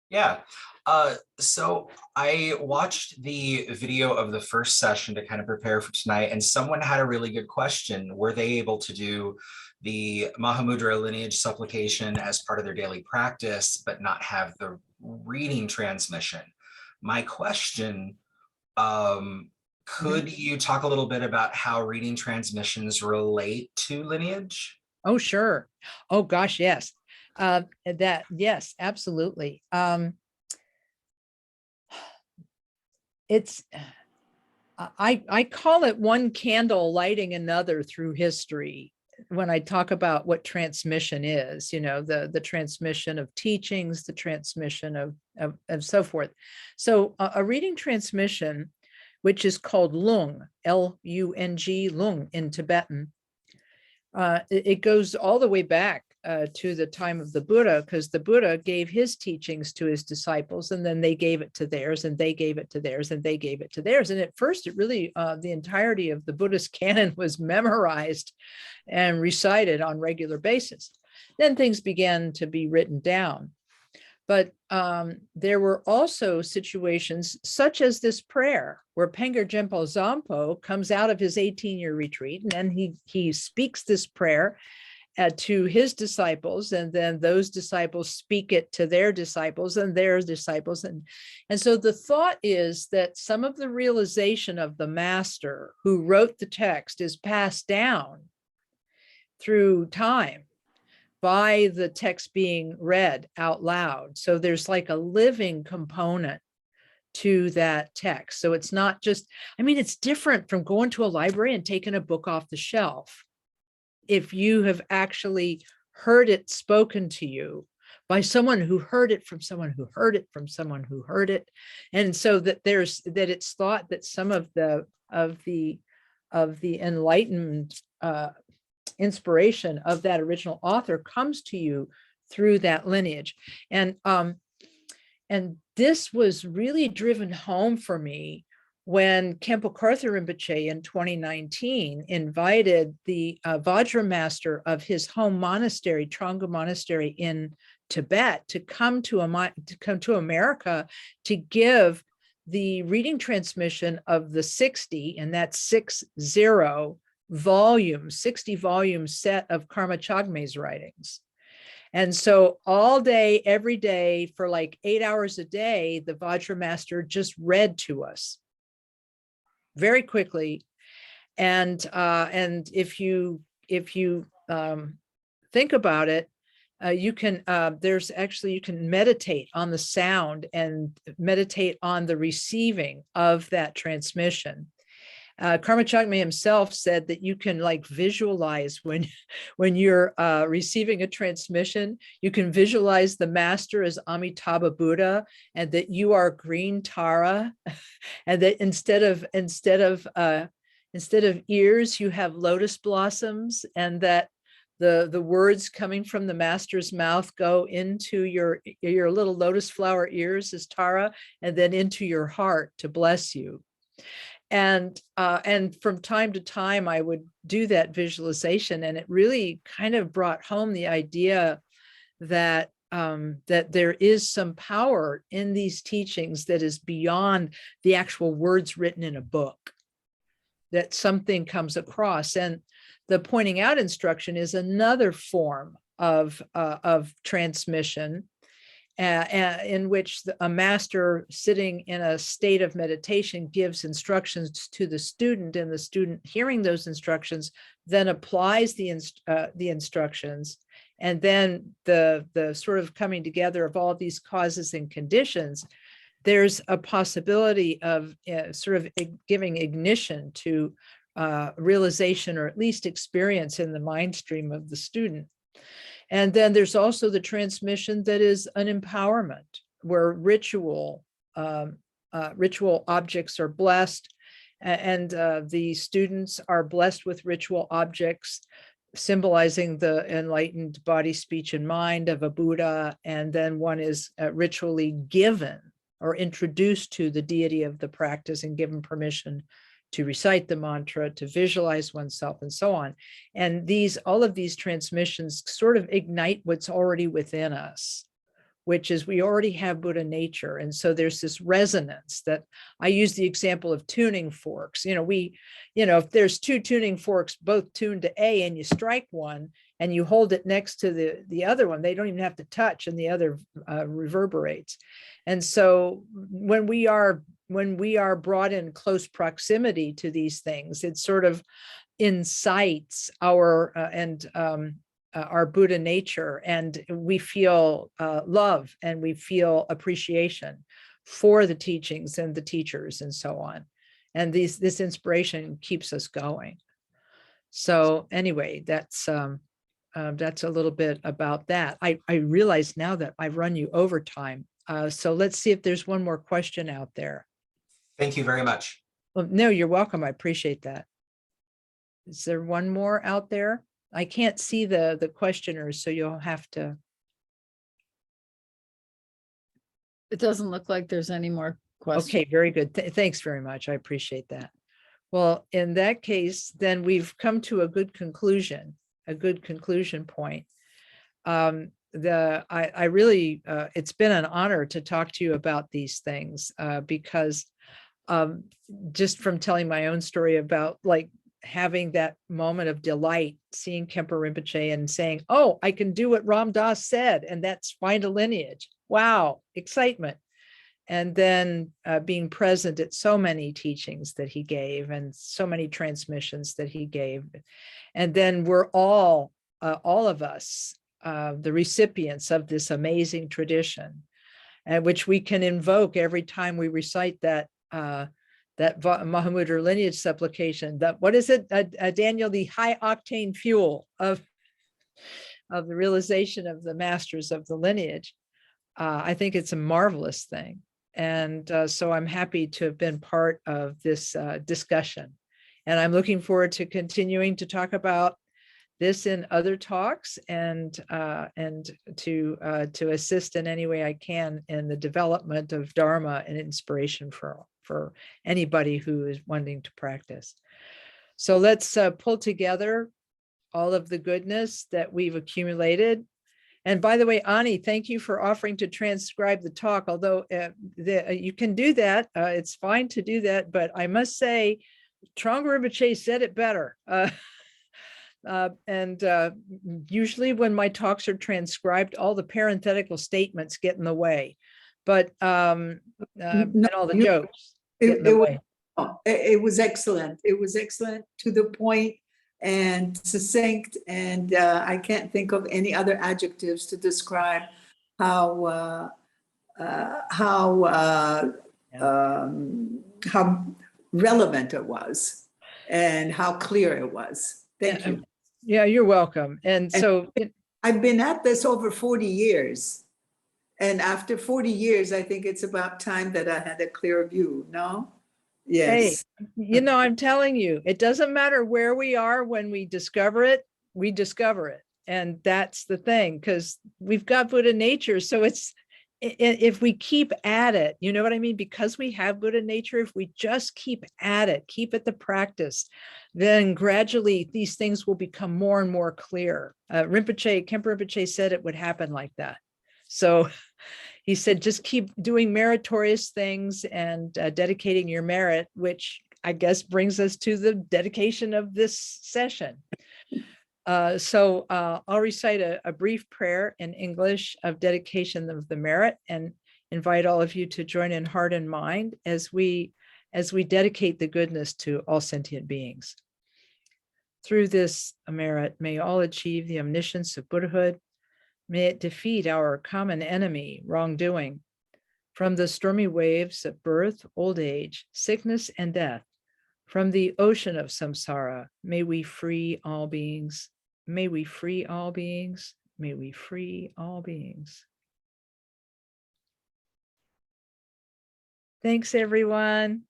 Yeah. So I watched the video of the first session to kind of prepare for tonight, and someone had a really good question. Were they able to do the Mahamudra lineage supplication as part of their daily practice, but not have the reading transmission? My question, could you talk a little bit about how reading transmissions relate to lineage? Oh, sure. Oh, gosh, yes. Yes, absolutely. It's, I call it one candle lighting another through history when I talk about what transmission is, the transmission of teachings, the transmission of so forth. So a reading transmission, which is called lung, L-U-N-G, lung in Tibetan, it goes all the way back to the time of the Buddha, because the Buddha gave his teachings to his disciples, and then they gave it to theirs, and they gave it to theirs, and they gave it to theirs. And at first, it really, the entirety of the Buddhist canon was memorized and recited on regular basis. Then things began to be written down. But there were also situations such as this prayer where Pengar Jempo Zampo comes out of his 18-year retreat, and then he speaks this prayer to his disciples, and then those disciples speak it to their disciples and their disciples. And so the thought is that some of the realization of the master who wrote the text is passed down through time by the text being read out loud. So there's like a living component to that text. So it's not just, it's different from going to a library and taking a book off the shelf. If you have actually heard it spoken to you by someone who heard it from someone who heard it from someone who heard it. And so that it's thought that some of the the enlightened inspiration of that original author comes to you through that lineage. And this was really driven home for me when Khenpo Karthar Rinpoche in 2019 invited the Vajra master of his home monastery, Trongpa Monastery in Tibet, to come to America to give the reading transmission of the 60, and that's 60 volume set of Karma Chagme's writings. And so all day, every day, for like 8 hours a day, the Vajra master just read to us very quickly. And if you think about it, you can you can meditate on the sound and meditate on the receiving of that transmission. Karma Chagme himself said that you can like visualize when you're receiving a transmission, you can visualize the master as Amitabha Buddha, and that you are green Tara, and that instead of ears, you have lotus blossoms, and that the words coming from the master's mouth go into your little lotus flower ears as Tara, and then into your heart to bless you. And from time to time, I would do that visualization, and it really kind of brought home the idea that that there is some power in these teachings that is beyond the actual words written in a book, that something comes across. And the pointing out instruction is another form of transmission, in which a master sitting in a state of meditation gives instructions to the student, and the student hearing those instructions then applies the instructions. And then the sort of coming together of all these causes and conditions, there's a possibility of sort of giving ignition to realization, or at least experience in the mind stream of the student. And then there's also the transmission that is an empowerment, where ritual objects are blessed, and the students are blessed with ritual objects symbolizing the enlightened body, speech, and mind of a Buddha. And then one is ritually given or introduced to the deity of the practice and given permission to recite the mantra, to visualize oneself, and so on. And all of these transmissions sort of ignite what's already within us, which is we already have Buddha nature. And so there's this resonance that I use the example of tuning forks. If there's two tuning forks, both tuned to A, and you strike one and you hold it next to the other one, they don't even have to touch, and the other reverberates. And so when we are brought in close proximity to these things, it sort of incites our Buddha nature, and we feel love, and we feel appreciation for the teachings and the teachers and so on. And this inspiration keeps us going. So anyway, that's a little bit about that. I realize now that I've run you over time. So let's see if there's one more question out there. Thank you very much. Well, no, you're welcome. I appreciate that. Is there one more out there? I can't see the questioners, so you'll have to. It doesn't look like there's any more questions. Okay, very good. Thanks very much. I appreciate that. Well, in that case, then we've come to a good conclusion point. I really, it's been an honor to talk to you about these things, because just from telling my own story about like having that moment of delight, seeing Khenpo Rinpoche and saying, oh, I can do what Ram Dass said, and that's find a lineage. Wow, excitement. And then being present at so many teachings that he gave, and so many transmissions that he gave. And then we're all of us, the recipients of this amazing tradition, which we can invoke every time we recite that Mahamudra lineage supplication. That, what is it, Daniel? The high octane fuel of the realization of the masters of the lineage. I think it's a marvelous thing. And so I'm happy to have been part of this discussion. And I'm looking forward to continuing to talk about this in other talks and to assist in any way I can in the development of Dharma and inspiration for anybody who is wanting to practice. So let's pull together all of the goodness that we've accumulated. And by the way, Ani, thank you for offering to transcribe the talk, although you can do that. It's fine to do that, but I must say, Trungpa Rinpoche said it better. Usually when my talks are transcribed, all the parenthetical statements get in the way, but and all the jokes get in the way. It was excellent. It was excellent, to the point and succinct, and I can't think of any other adjectives to describe how relevant it was and how clear it was. Thank you. Yeah, you're welcome. And so I've been at this over 40 years. And after 40 years, I think it's about time that I had a clear view, no? Yes. Hey, I'm telling you, it doesn't matter where we are when we discover it, we discover it. And that's the thing, because we've got Buddha nature. So if we keep at it, you know what I mean? Because we have Buddha nature, if we just keep at it, keep at the practice, then gradually these things will become more and more clear. Khenpo Rinpoche said it would happen like that. So he said, just keep doing meritorious things and dedicating your merit, which I guess brings us to the dedication of this session. So I'll recite a brief prayer in English of dedication of the merit and invite all of you to join in heart and mind as we dedicate the goodness to all sentient beings. Through this merit, may all achieve the omniscience of Buddhahood. May it defeat our common enemy, wrongdoing. From the stormy waves of birth, old age, sickness, and death, from the ocean of samsara, may we free all beings. May we free all beings. May we free all beings. Thanks, everyone.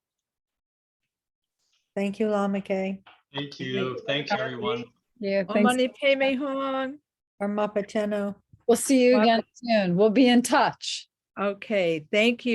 Thank you, Lama Kathy. Thank you. Thanks, everyone. Yeah, thanks. Omani Peme Hong. Armapateno. We'll see you again soon. We'll be in touch. Okay, thank you.